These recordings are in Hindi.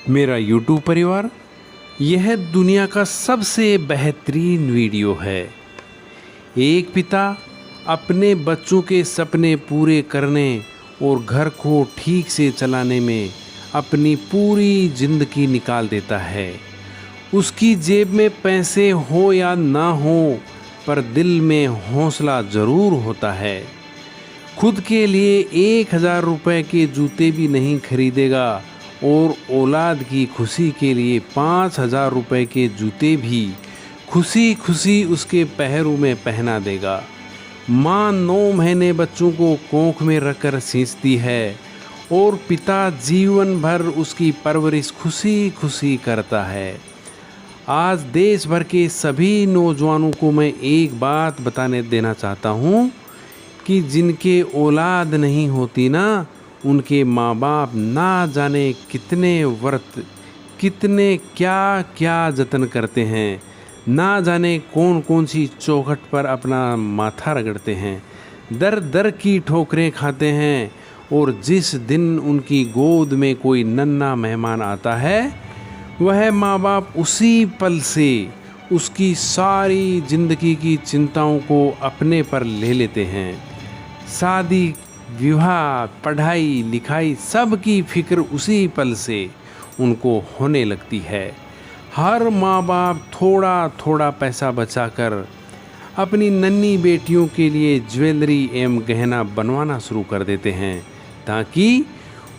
मेरा YouTube परिवार, यह दुनिया का सबसे बेहतरीन वीडियो है। एक पिता अपने बच्चों के सपने पूरे करने और घर को ठीक से चलाने में अपनी पूरी जिंदगी निकाल देता है। उसकी जेब में पैसे हो या ना हो, पर दिल में हौसला ज़रूर होता है। खुद के लिए 1000 रुपए के जूते भी नहीं खरीदेगा और औलाद की खुशी के लिए 5000 रुपए के जूते भी खुशी खुशी उसके पैरों में पहना देगा। माँ 9 महीने बच्चों को कोख में रखकर सींचती है और पिता जीवन भर उसकी परवरिश खुशी खुशी करता है। आज देश भर के सभी नौजवानों को मैं एक बात बताने देना चाहता हूँ कि जिनके औलाद नहीं होती ना, उनके माँ बाप ना जाने कितने व्रत, कितने क्या क्या जतन करते हैं, ना जाने कौन कौन सी चौखट पर अपना माथा रगड़ते हैं, दर दर की ठोकरें खाते हैं। और जिस दिन उनकी गोद में कोई नन्हा मेहमान आता है, वह माँ बाप उसी पल से उसकी सारी जिंदगी की चिंताओं को अपने पर ले लेते हैं। शादी, विवाह, पढ़ाई लिखाई, सब की फिक्र उसी पल से उनको होने लगती है। हर माँ बाप थोड़ा थोड़ा पैसा बचाकर अपनी नन्ही बेटियों के लिए ज्वेलरी एवं गहना बनवाना शुरू कर देते हैं ताकि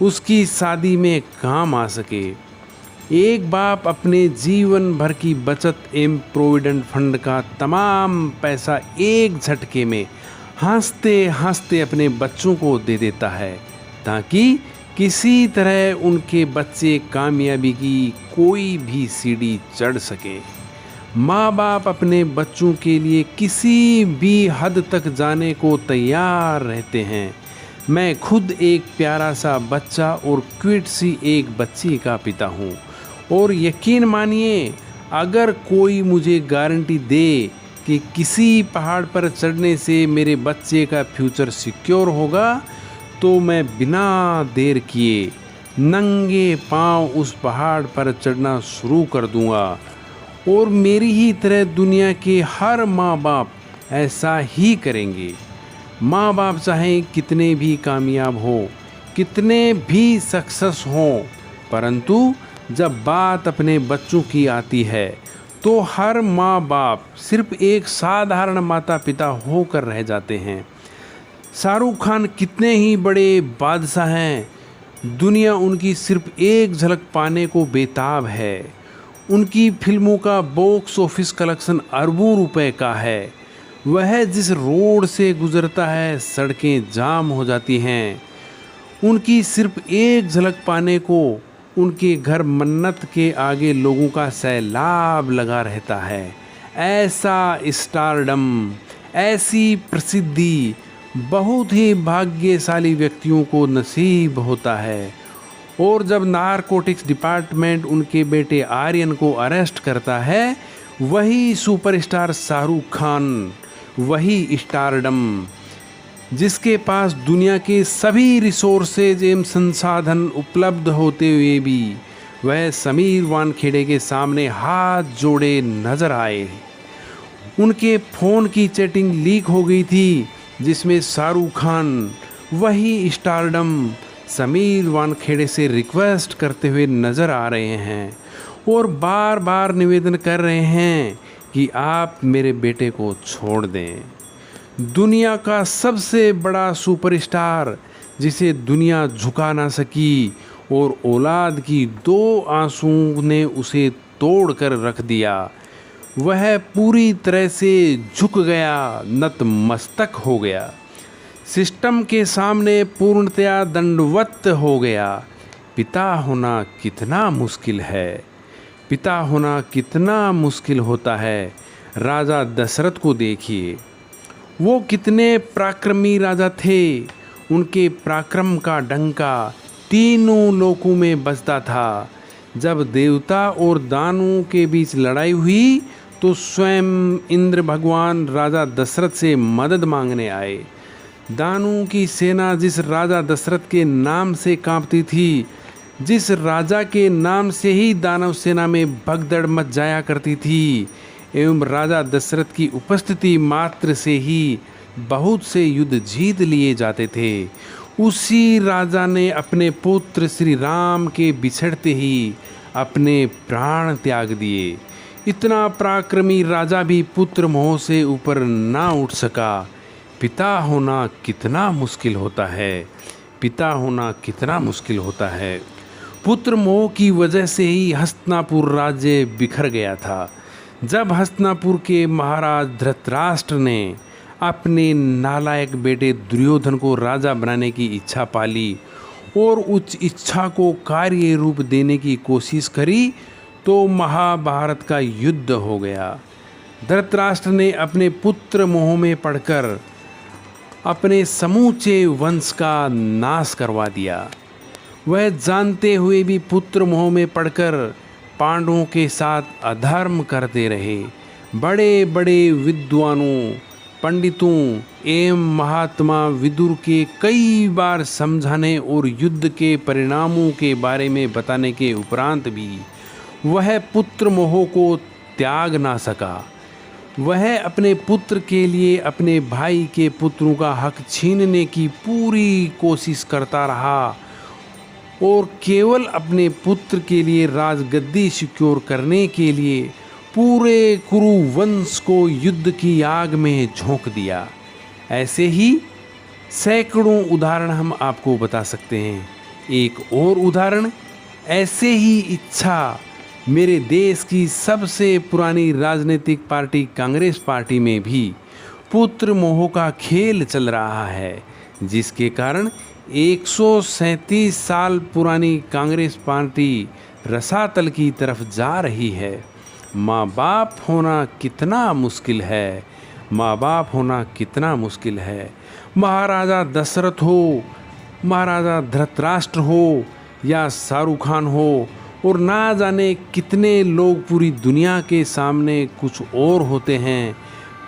उसकी शादी में काम आ सके। एक बाप अपने जीवन भर की बचत एवं प्रोविडेंट फंड का तमाम पैसा एक झटके में हंसते हंसते अपने बच्चों को दे देता है ताकि किसी तरह उनके बच्चे कामयाबी की कोई भी सीढ़ी चढ़ सके। माँ बाप अपने बच्चों के लिए किसी भी हद तक जाने को तैयार रहते हैं। मैं खुद एक प्यारा सा बच्चा और क्यूट सी एक बच्ची का पिता हूँ और यकीन मानिए, अगर कोई मुझे गारंटी दे कि किसी पहाड़ पर चढ़ने से मेरे बच्चे का फ्यूचर सिक्योर होगा, तो मैं बिना देर किए नंगे पांव उस पहाड़ पर चढ़ना शुरू कर दूंगा। और मेरी ही तरह दुनिया के हर माँ बाप ऐसा ही करेंगे। माँ बाप चाहे कितने भी कामयाब हो, कितने भी सक्सेस हों, परंतु जब बात अपने बच्चों की आती है तो हर माँ बाप सिर्फ एक साधारण माता पिता होकर रह जाते हैं। शाहरुख खान कितने ही बड़े बादशाह हैं, दुनिया उनकी सिर्फ एक झलक पाने को बेताब है। उनकी फिल्मों का बॉक्स ऑफिस कलेक्शन अरबों रुपए का है। वह जिस रोड से गुजरता है, सड़कें जाम हो जाती हैं। उनकी सिर्फ एक झलक पाने को उनके घर मन्नत के आगे लोगों का सैलाब लगा रहता है। ऐसा स्टारडम, ऐसी प्रसिद्धि बहुत ही भाग्यशाली व्यक्तियों को नसीब होता है। और जब नारकोटिक्स डिपार्टमेंट उनके बेटे आर्यन को अरेस्ट करता है, वही सुपरस्टार शाहरुख खान, वही स्टारडम जिसके पास दुनिया के सभी रिसोर्सेज एवं संसाधन उपलब्ध होते हुए भी वह समीर वानखेड़े के सामने हाथ जोड़े नजर आए। उनके फ़ोन की चैटिंग लीक हो गई थी जिसमें शाहरुख खान, वही स्टारडम, समीर वानखेड़े से रिक्वेस्ट करते हुए नज़र आ रहे हैं और बार बार निवेदन कर रहे हैं कि आप मेरे बेटे को छोड़ दें। दुनिया का सबसे बड़ा सुपरस्टार जिसे दुनिया झुका ना सकी और औलाद की 2 आंसू ने उसे तोड़ कर रख दिया, वह पूरी तरह से झुक गया, नतमस्तक हो गया, सिस्टम के सामने पूर्णतया दंडवत हो गया। पिता होना कितना मुश्किल है, पिता होना कितना मुश्किल होता है। राजा दशरथ को देखिए, वो कितने पराक्रमी राजा थे। उनके पराक्रम का डंका तीनों लोकों में बजता था। जब देवता और दानवों के बीच लड़ाई हुई तो स्वयं इंद्र भगवान राजा दशरथ से मदद मांगने आए। दानवों की सेना जिस राजा दशरथ के नाम से कांपती थी, जिस राजा के नाम से ही दानव सेना में भगदड़ मच जाया करती थी एवं राजा दशरथ की उपस्थिति मात्र से ही बहुत से युद्ध जीत लिए जाते थे, उसी राजा ने अपने पुत्र श्री राम के बिछड़ते ही अपने प्राण त्याग दिए। इतना पराक्रमी राजा भी पुत्र मोह से ऊपर ना उठ सका। पिता होना कितना मुश्किल होता है, पिता होना कितना मुश्किल होता है। पुत्र मोह की वजह से ही हस्तिनापुर राज्य बिखर गया था। जब हस्तिनापुर के महाराज धृतराष्ट्र ने अपने नालायक बेटे दुर्योधन को राजा बनाने की इच्छा पाली और उस इच्छा को कार्य रूप देने की कोशिश करी तो महाभारत का युद्ध हो गया। धृतराष्ट्र ने अपने पुत्र मोह में पड़कर अपने समूचे वंश का नाश करवा दिया। वह जानते हुए भी पुत्र मोह में पड़कर पांडवों के साथ अधर्म करते रहे। बड़े बड़े विद्वानों, पंडितों एवं महात्मा विदुर के कई बार समझाने और युद्ध के परिणामों के बारे में बताने के उपरांत भी वह पुत्र मोह को त्याग ना सका। वह अपने पुत्र के लिए अपने भाई के पुत्रों का हक छीनने की पूरी कोशिश करता रहा और केवल अपने पुत्र के लिए राजगद्दी सिक्योर करने के लिए पूरे कुरु वंश को युद्ध की आग में झोंक दिया। ऐसे ही सैकड़ों उदाहरण हम आपको बता सकते हैं। एक और उदाहरण, ऐसे ही इच्छा मेरे देश की सबसे पुरानी राजनीतिक पार्टी कांग्रेस पार्टी में भी पुत्र मोह का खेल चल रहा है, जिसके कारण 137 साल पुरानी कांग्रेस पार्टी रसातल की तरफ जा रही है। माँ बाप होना कितना मुश्किल है, माँ बाप होना कितना मुश्किल है। महाराजा दशरथ हो, महाराजा धृतराष्ट्र हो या शाहरुख खान हो और ना जाने कितने लोग पूरी दुनिया के सामने कुछ और होते हैं,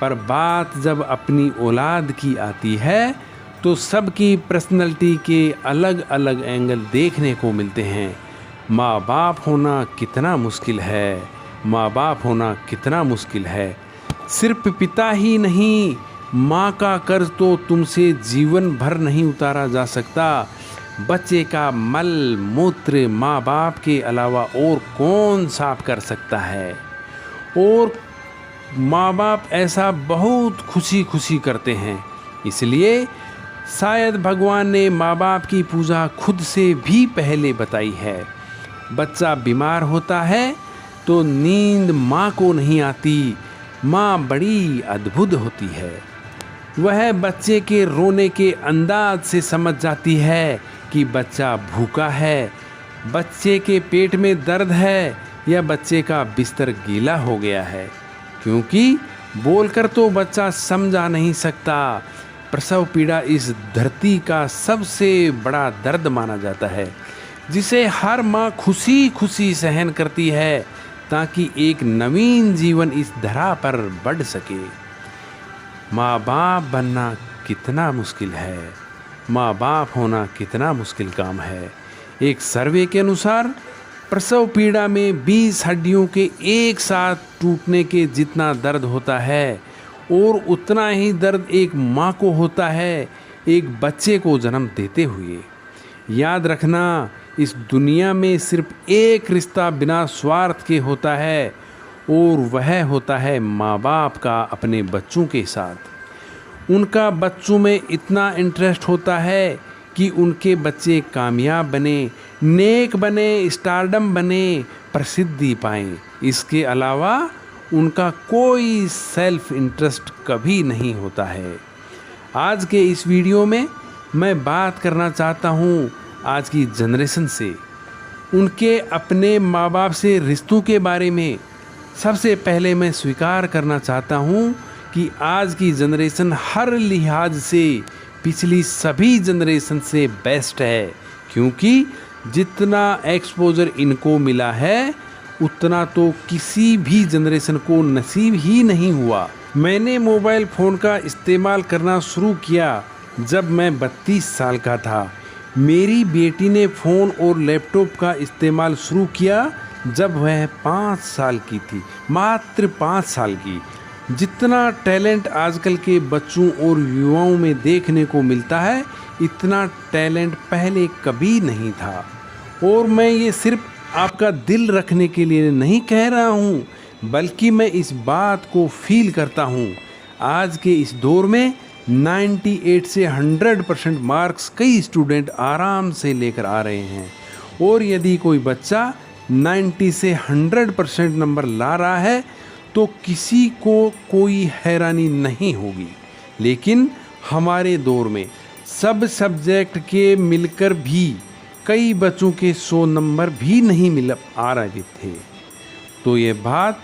पर बात जब अपनी औलाद की आती है तो सबकी पर्सनैलिटी के अलग अलग एंगल देखने को मिलते हैं। माँ बाप होना कितना मुश्किल है, माँ बाप होना कितना मुश्किल है। सिर्फ पिता ही नहीं, माँ का कर्ज तो तुमसे जीवन भर नहीं उतारा जा सकता। बच्चे का मल मूत्र माँ बाप के अलावा और कौन साफ कर सकता है। और माँ बाप ऐसा बहुत खुशी खुशी करते हैं। इसलिए शायद भगवान ने माँ बाप की पूजा खुद से भी पहले बताई है। बच्चा बीमार होता है तो नींद माँ को नहीं आती, माँ बड़ी अद्भुत होती है। वह बच्चे के रोने के अंदाज से समझ जाती है कि बच्चा भूखा है, बच्चे के पेट में दर्द है या बच्चे का बिस्तर गीला हो गया है, क्योंकि बोलकर तो बच्चा समझा नहीं सकता। प्रसव पीड़ा इस धरती का सबसे बड़ा दर्द माना जाता है, जिसे हर माँ खुशी खुशी सहन करती है ताकि एक नवीन जीवन इस धरा पर बढ़ सके। माँ बाप बनना कितना मुश्किल है, माँ बाप होना कितना मुश्किल काम है। एक सर्वे के अनुसार प्रसव पीड़ा में 20 हड्डियों के एक साथ टूटने के जितना दर्द होता है और उतना ही दर्द एक माँ को होता है एक बच्चे को जन्म देते हुए। याद रखना, इस दुनिया में सिर्फ एक रिश्ता बिना स्वार्थ के होता है और वह होता है माँ बाप का अपने बच्चों के साथ। उनका बच्चों में इतना इंटरेस्ट होता है कि उनके बच्चे कामयाब बने, नेक बने, स्टारडम बने, प्रसिद्धि पाएं। इसके अलावा उनका कोई सेल्फ इंटरेस्ट कभी नहीं होता है। आज के इस वीडियो में मैं बात करना चाहता हूँ आज की जनरेशन से, उनके अपने माँ बाप से रिश्तों के बारे में। सबसे पहले मैं स्वीकार करना चाहता हूँ कि आज की जनरेशन हर लिहाज से पिछली सभी जनरेशन से बेस्ट है, क्योंकि जितना एक्सपोजर इनको मिला है उतना तो किसी भी जनरेशन को नसीब ही नहीं हुआ। मैंने मोबाइल फ़ोन का इस्तेमाल करना शुरू किया जब मैं 32 साल का था। मेरी बेटी ने फ़ोन और लैपटॉप का इस्तेमाल शुरू किया जब वह 5 साल की थी, मात्र 5 साल की। जितना टैलेंट आजकल के बच्चों और युवाओं में देखने को मिलता है, इतना टैलेंट पहले कभी नहीं था। और मैं ये सिर्फ आपका दिल रखने के लिए नहीं कह रहा हूँ, बल्कि मैं इस बात को फील करता हूँ। आज के इस दौर में 98 से 100% मार्क्स कई स्टूडेंट आराम से लेकर आ रहे हैं, और यदि कोई बच्चा 90 से 100% नंबर ला रहा है तो किसी को कोई हैरानी नहीं होगी। लेकिन हमारे दौर में सब सब्जेक्ट के मिलकर भी कई बच्चों के 100 नंबर भी नहीं मिल आ रहे थे। तो ये बात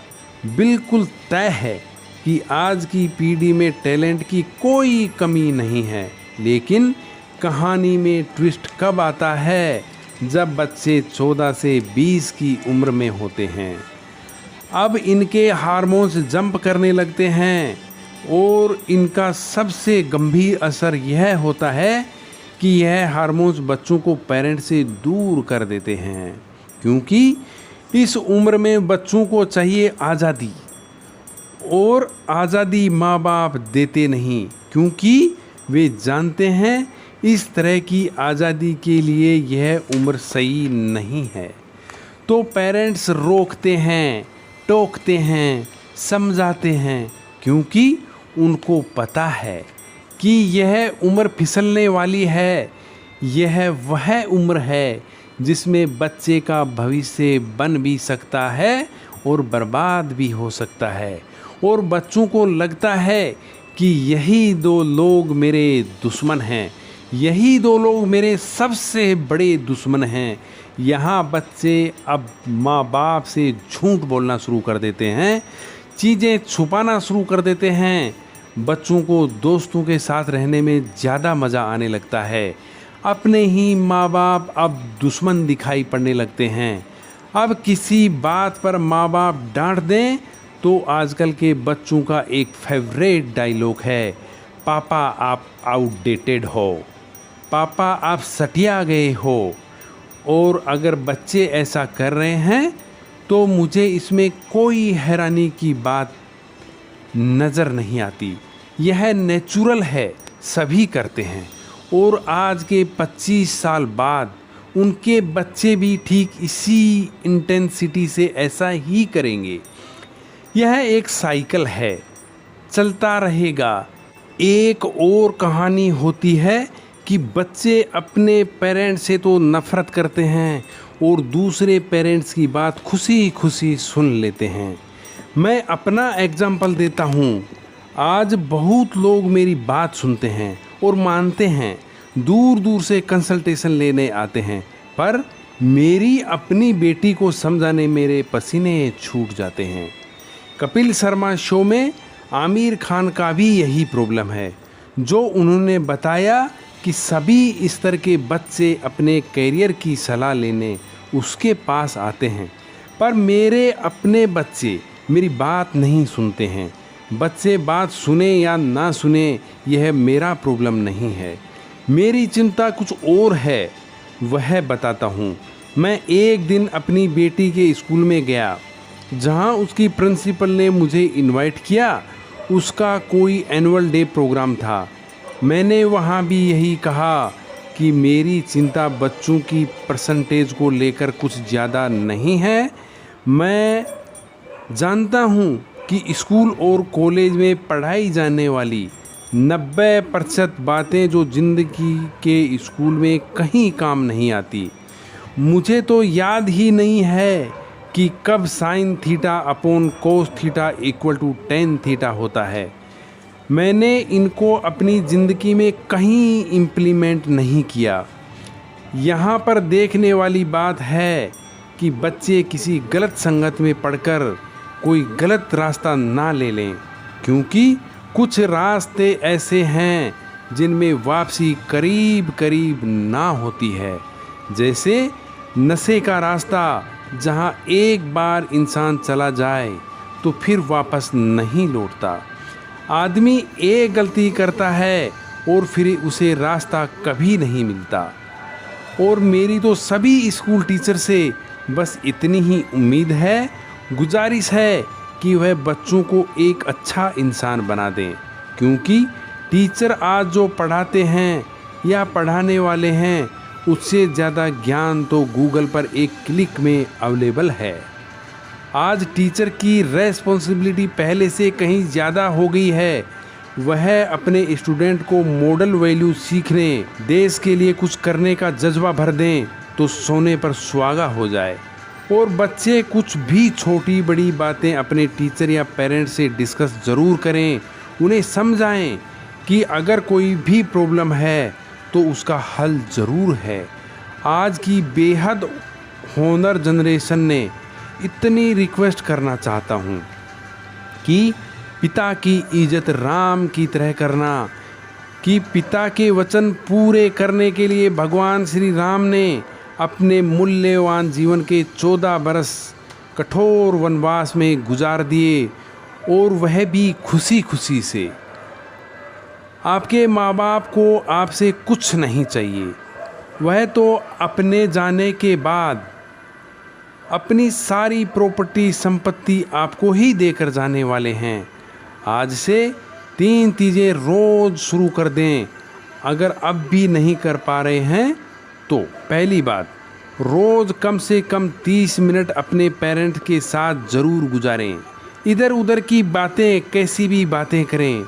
बिल्कुल तय है कि आज की पीढ़ी में टैलेंट की कोई कमी नहीं है। लेकिन कहानी में ट्विस्ट कब आता है? जब बच्चे 14 से 20 की उम्र में होते हैं। अब इनके हार्मोन्स जंप करने लगते हैं, और इनका सबसे गंभीर असर यह होता है कि यह हार्मोन्स बच्चों को पेरेंट्स से दूर कर देते हैं, क्योंकि इस उम्र में बच्चों को चाहिए आज़ादी, और आज़ादी माँ बाप देते नहीं, क्योंकि वे जानते हैं इस तरह की आज़ादी के लिए यह उम्र सही नहीं है। तो पेरेंट्स रोकते हैं, टोकते हैं, समझाते हैं, क्योंकि उनको पता है कि यह उम्र फिसलने वाली है। यह वह उम्र है जिसमें बच्चे का भविष्य बन भी सकता है और बर्बाद भी हो सकता है। और बच्चों को लगता है कि यही दो लोग मेरे दुश्मन हैं, यही दो लोग मेरे सबसे बड़े दुश्मन हैं। यहाँ बच्चे अब माँ बाप से झूठ बोलना शुरू कर देते हैं, चीज़ें छुपाना शुरू कर देते हैं। बच्चों को दोस्तों के साथ रहने में ज़्यादा मज़ा आने लगता है। अपने ही माँ बाप अब दुश्मन दिखाई पड़ने लगते हैं। अब किसी बात पर माँ बाप डांट दें तो आजकल के बच्चों का एक फेवरेट डायलॉग है, पापा आप आउटडेटेड हो, पापा आप सटिया गए हो। और अगर बच्चे ऐसा कर रहे हैं तो मुझे इसमें कोई हैरानी की बात नज़र नहीं आती। यह नेचुरल है, सभी करते हैं। और आज के 25 साल बाद उनके बच्चे भी ठीक इसी इंटेंसिटी से ऐसा ही करेंगे। यह एक साइकिल है, चलता रहेगा। एक और कहानी होती है कि बच्चे अपने पेरेंट्स से तो नफ़रत करते हैं और दूसरे पेरेंट्स की बात खुशी खुशी सुन लेते हैं। मैं अपना एग्जाम्पल देता हूँ। आज बहुत लोग मेरी बात सुनते हैं और मानते हैं, दूर दूर से कंसल्टेशन लेने आते हैं, पर मेरी अपनी बेटी को समझाने मेरे पसीने छूट जाते हैं। कपिल शर्मा शो में आमिर खान का भी यही प्रॉब्लम है, जो उन्होंने बताया कि सभी इस तरह के बच्चे अपने करियर की सलाह लेने उसके पास आते हैं, पर मेरे अपने बच्चे मेरी बात नहीं सुनते हैं। बच्चे बात सुने या ना सुने, यह मेरा प्रॉब्लम नहीं है। मेरी चिंता कुछ और है, वह बताता हूँ। मैं एक दिन अपनी बेटी के स्कूल में गया, जहाँ उसकी प्रिंसिपल ने मुझे इनवाइट किया। उसका कोई एनुअल डे प्रोग्राम था। मैंने वहाँ भी यही कहा कि मेरी चिंता बच्चों की परसेंटेज को लेकर कुछ ज़्यादा नहीं है। मैं जानता हूँ कि स्कूल और कॉलेज में पढ़ाई जाने वाली 90% बातें जो ज़िंदगी के स्कूल में कहीं काम नहीं आती। मुझे तो याद ही नहीं है कि कब sine theta upon cos theta equal to tan theta होता है। मैंने इनको अपनी ज़िंदगी में कहीं इम्प्लीमेंट नहीं किया। यहाँ पर देखने वाली बात है कि बच्चे किसी गलत संगत में पढ़कर कोई गलत रास्ता ना ले लें, क्योंकि कुछ रास्ते ऐसे हैं जिनमें वापसी करीब करीब ना होती है। जैसे नशे का रास्ता, जहाँ एक बार इंसान चला जाए तो फिर वापस नहीं लौटता। आदमी एक गलती करता है और फिर उसे रास्ता कभी नहीं मिलता। और मेरी तो सभी स्कूल टीचर से बस इतनी ही उम्मीद है, गुजारिश है कि वह बच्चों को एक अच्छा इंसान बना दें, क्योंकि टीचर आज जो पढ़ाते हैं या पढ़ाने वाले हैं उससे ज़्यादा ज्ञान तो गूगल पर एक क्लिक में अवेलेबल है। आज टीचर की रेस्पॉन्सिबिलिटी पहले से कहीं ज़्यादा हो गई है। वह अपने स्टूडेंट को मॉडल वैल्यू सीखने, देश के लिए कुछ करने का जज्बा भर दें तो सोने पर सुहागा हो जाए। और बच्चे कुछ भी छोटी बड़ी बातें अपने टीचर या पेरेंट्स से डिस्कस ज़रूर करें। उन्हें समझाएं कि अगर कोई भी प्रॉब्लम है तो उसका हल ज़रूर है। आज की बेहद होनर जनरेशन ने इतनी रिक्वेस्ट करना चाहता हूँ कि पिता की इज्जत राम की तरह करना, कि पिता के वचन पूरे करने के लिए भगवान श्री राम ने अपने मूल्यवान जीवन के 14 बरस कठोर वनवास में गुजार दिए, और वह भी खुशी खुशी से। आपके माँ बाप को आपसे कुछ नहीं चाहिए, वह तो अपने जाने के बाद अपनी सारी प्रॉपर्टी संपत्ति आपको ही देकर जाने वाले हैं। आज से 3 चीज़ें रोज़ शुरू कर दें। अगर अब भी नहीं कर पा रहे हैं तो पहली बात, रोज़ कम से कम 30 मिनट अपने पेरेंट के साथ ज़रूर गुजारें। इधर उधर की बातें, कैसी भी बातें करें,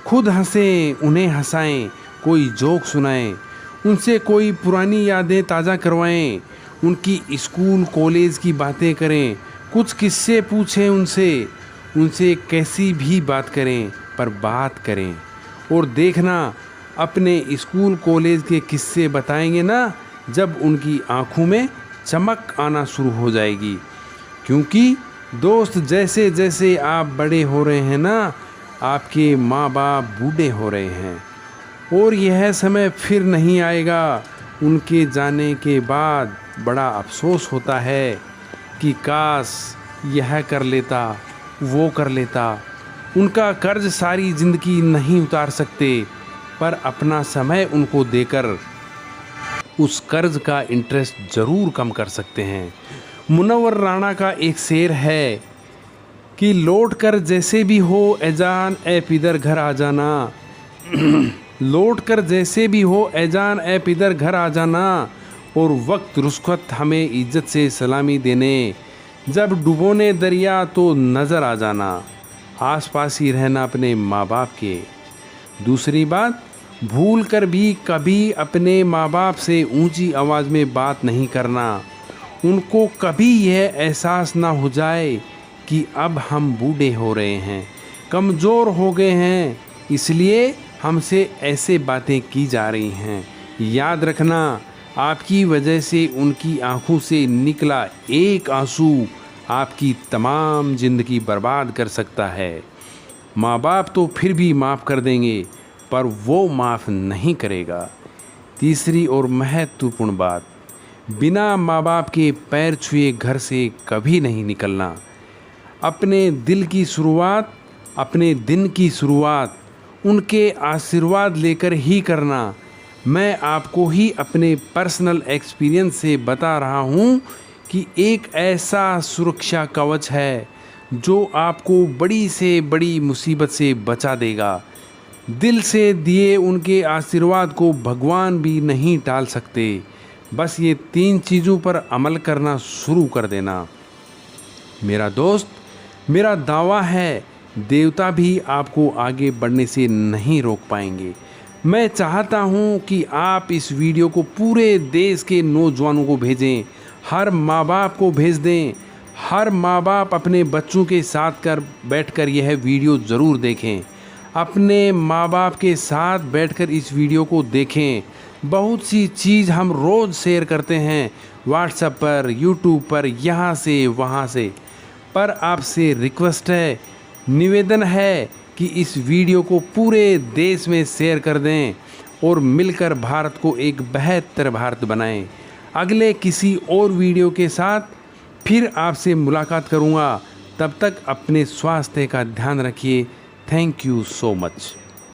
खुद हंसें, उन्हें हंसाएं, कोई जोक सुनाएं, उनसे कोई पुरानी यादें ताज़ा करवाएं, उनकी स्कूल कॉलेज की बातें करें, कुछ किस्से पूछें उनसे कैसी भी बात करें पर बात करें। और देखना, अपने स्कूल कॉलेज के किस्से बताएंगे ना, जब उनकी आंखों में चमक आना शुरू हो जाएगी। क्योंकि दोस्त, जैसे जैसे आप बड़े हो रहे हैं ना, आपके माँ बाप बूढ़े हो रहे हैं, और यह समय फिर नहीं आएगा। उनके जाने के बाद बड़ा अफसोस होता है कि काश यह कर लेता, वो कर लेता। उनका कर्ज सारी ज़िंदगी नहीं उतार सकते, पर अपना समय उनको देकर उस कर्ज का इंटरेस्ट ज़रूर कम कर सकते हैं। मुनव्वर राणा का एक शेर है कि लौट कर जैसे भी हो ऐजान ए पिदर घर आ जाना। लौट कर जैसे भी हो ऐजान ए पिदर घर आ जाना, और वक्त रुस्खत हमें इज्जत से सलामी देने। जब डुबोने दरिया तो नज़र आ जाना। आस पास ही रहना अपने माँ बाप के। दूसरी बात, भूल कर भी कभी अपने माँ बाप से ऊंची आवाज़ में बात नहीं करना। उनको कभी यह एहसास ना हो जाए कि अब हम बूढ़े हो रहे हैं, कमज़ोर हो गए हैं, इसलिए हमसे ऐसे बातें की जा रही हैं। याद रखना, आपकी वजह से उनकी आंखों से निकला एक आंसू आपकी तमाम ज़िंदगी बर्बाद कर सकता है। माँ बाप तो फिर भी माफ़ कर देंगे, पर वो माफ़ नहीं करेगा। तीसरी और महत्वपूर्ण बात, बिना माँ बाप के पैर छुए घर से कभी नहीं निकलना। अपने दिल की शुरुआत, अपने दिन की शुरुआत उनके आशीर्वाद लेकर ही करना। मैं आपको ही अपने पर्सनल एक्सपीरियंस से बता रहा हूँ कि एक ऐसा सुरक्षा कवच है जो आपको बड़ी से बड़ी मुसीबत से बचा देगा। दिल से दिए उनके आशीर्वाद को भगवान भी नहीं टाल सकते। बस ये 3 चीज़ों पर अमल करना शुरू कर देना। मेरा दोस्त, मेरा दावा है, देवता भी आपको आगे बढ़ने से नहीं रोक पाएंगे। मैं चाहता हूं कि आप इस वीडियो को पूरे देश के नौजवानों को भेजें, हर माँ बाप को भेज दें। हर माँ बाप अपने बच्चों के साथ बैठकर यह वीडियो ज़रूर देखें। अपने माँ बाप के साथ बैठकर इस वीडियो को देखें। बहुत सी चीज़ हम रोज़ शेयर करते हैं व्हाट्सएप पर, यूट्यूब पर, यहाँ से वहाँ से, पर आपसे रिक्वेस्ट है, निवेदन है कि इस वीडियो को पूरे देश में शेयर कर दें और मिलकर भारत को एक बेहतर भारत बनाएं। अगले किसी और वीडियो के साथ फिर आपसे मुलाकात करूंगा। तब तक अपने स्वास्थ्य का ध्यान रखिए। Thank you so much.